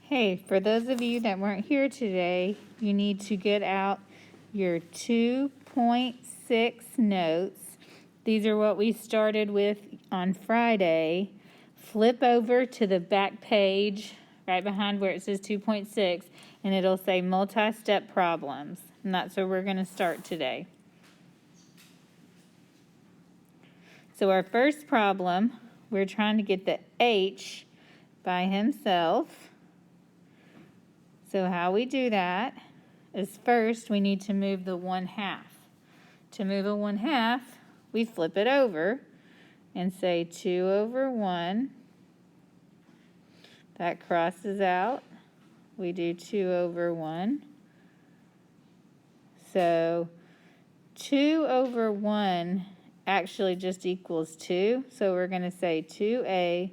Hey, for those of you that weren't here today, you need to get out your 2.6 notes. These are what we started with on Friday. Flip over to the back page right behind where it says 2.6 and it'll say multi-step problems. And that's where we're going to start today. So our first problem, we're trying to get the h by himself. So how we do that is first we need to move the 1/2. To move a 1/2, we flip it over and say 2 over 1. That crosses out. We do 2 over 1. So 2 over 1 actually just equals 2. So we're going to say 2a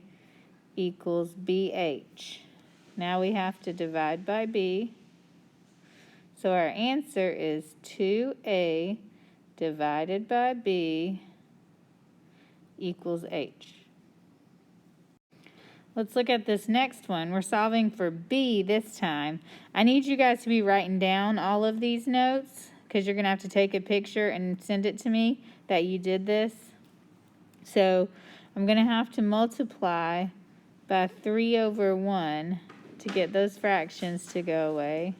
equals bh. Now we have to divide by b. So our answer is 2a divided by b equals h. Let's look at this next one. We're solving for b this time. I need you guys to be writing down all of these notes because you're going to have to take a picture and send it to me that you did this. So I'm going to have to multiply by 3 over 1 to get those fractions to go away.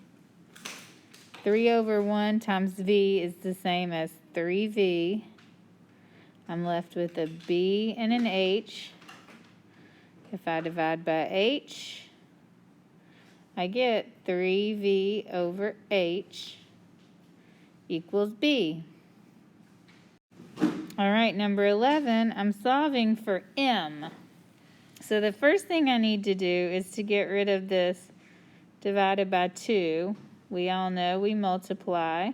3 over 1 times v is the same as 3v. I'm left with a b and an h. If I divide by h, I get 3v over h equals b. All right, number 11, I'm solving for m. So the first thing I need to do is to get rid of this divided by 2. We all know we multiply.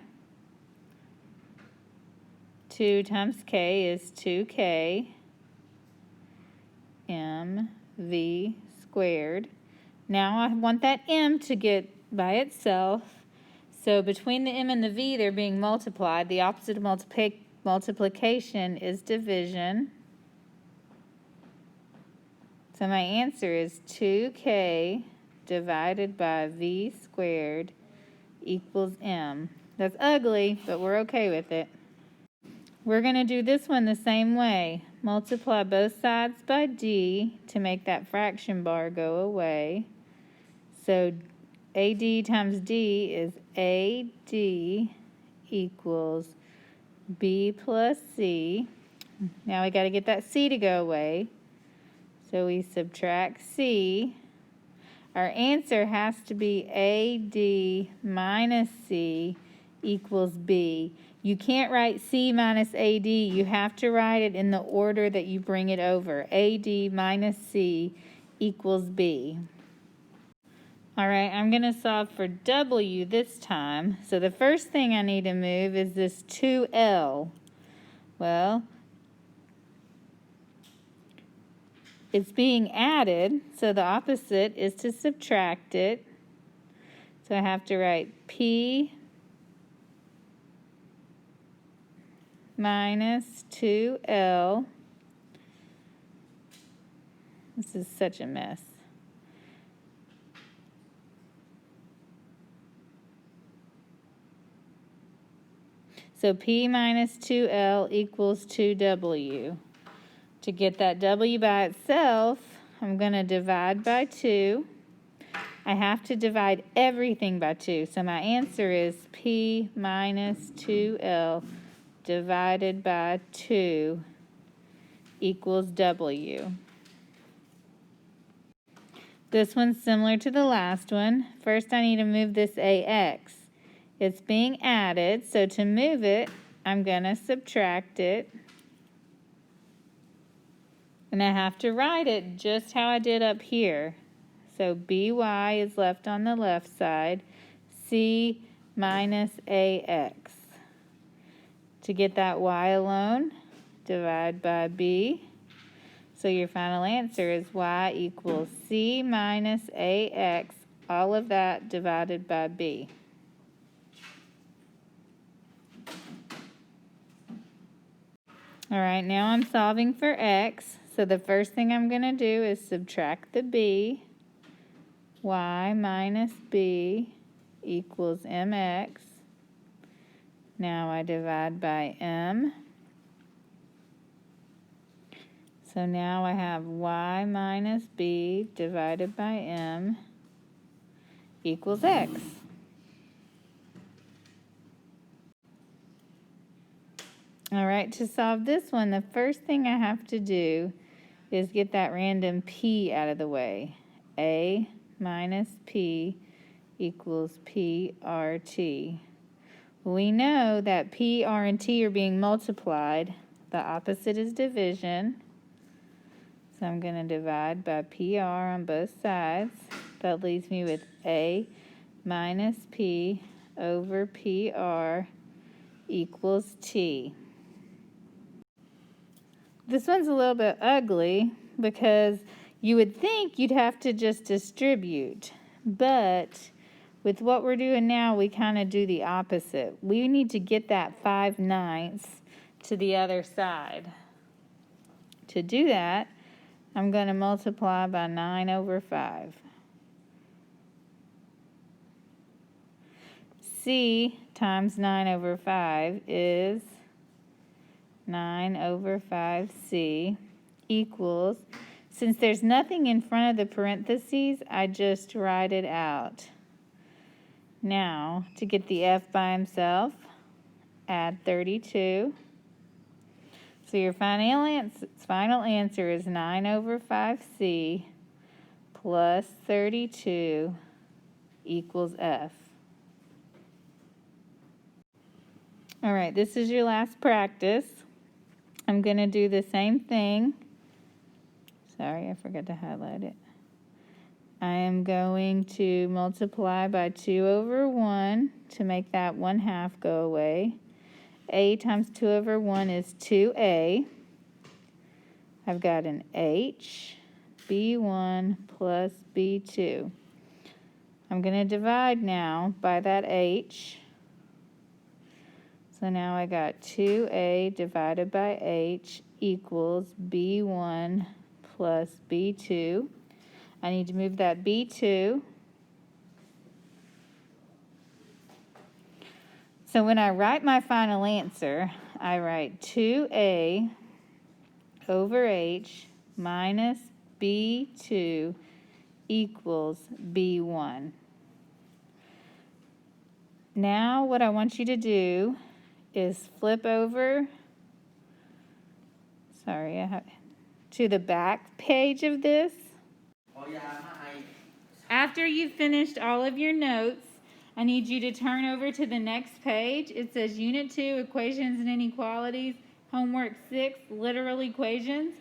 2 times k is 2k mv squared. Now I want that m to get by itself. So between the m and the v, they're being multiplied. The opposite of multiplication is division. So my answer is 2k divided by v squared equals m. That's ugly, but we're okay with it. We're going to do this one the same way. Multiply both sides by d to make that fraction bar go away. So AD times D is AD equals B plus C. Now we got to get that C to go away. So we subtract C. Our answer has to be AD minus C equals B. You can't write C minus AD. You have to write it in the order that you bring it over. AD minus C equals B. All right, I'm going to solve for W this time. So the first thing I need to move is this 2L. Well, it's being added, so the opposite is to subtract it. So I have to write P minus 2L. This is such a mess. So P minus 2L equals 2W. To get that W by itself, I'm going to divide by 2. I have to divide everything by 2. So my answer is P minus 2L divided by 2 equals W. This one's similar to the last one. First, I need to move this AX. It's being added, so to move it, I'm going to subtract it. And I have to write it just how I did up here. So BY is left on the left side, C minus AX. To get that Y alone, divide by B. So your final answer is Y equals C minus AX, all of that divided by B. All right, now I'm solving for X. So the first thing I'm going to do is subtract the B. y minus b equals mx. Now I divide by m. So now I have y minus b divided by m equals x. All right, to solve this one, the first thing I have to do is get that random p out of the way. A minus p equals PRT. We know that P, R, and T are being multiplied. The opposite is division. So I'm going to divide by PR on both sides. That leaves me with A minus P over PR equals T. This one's a little bit ugly because you would think you'd have to just distribute, but with what we're doing now, we kind of do the opposite. We need to get that 5/9 to the other side. To do that, I'm going to multiply by 9 over 5. C times 9 over 5 is 9 over 5C equals, since there's nothing in front of the parentheses, I just write it out. Now, to get the f by himself, add 32. So your final answer is 9 over 5c plus 32 equals f. All right, this is your last practice. I'm going to do the same thing. Sorry, I forgot to highlight it. I am going to multiply by 2 over 1 to make that 1/2 go away. A times 2 over 1 is 2a. I've got an h, b1 plus b2. I'm going to divide now by that h. So now I got 2a divided by h equals b1 plus b2. I need to move that b2. So when I write my final answer, I write 2a over h minus b2 equals b1. Now what I want you to do is flip over, to the back page of this. After you've finished all of your notes, I need you to turn over to the next page. It says Unit 2, Equations and Inequalities, Homework 6, Literal Equations.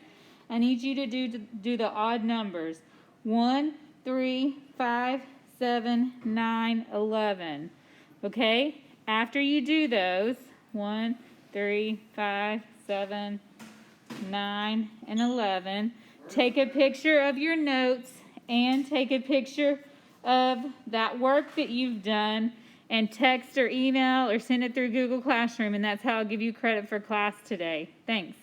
I need you to do the odd numbers. 1, 3, 5, 7, 9, 11. Okay? After you do those, 1, 3, 5, 7, 9, and 11, take a picture of your notes and take a picture of that work that you've done and text or email or send it through Google Classroom, and that's how I'll give you credit for class today. Thanks.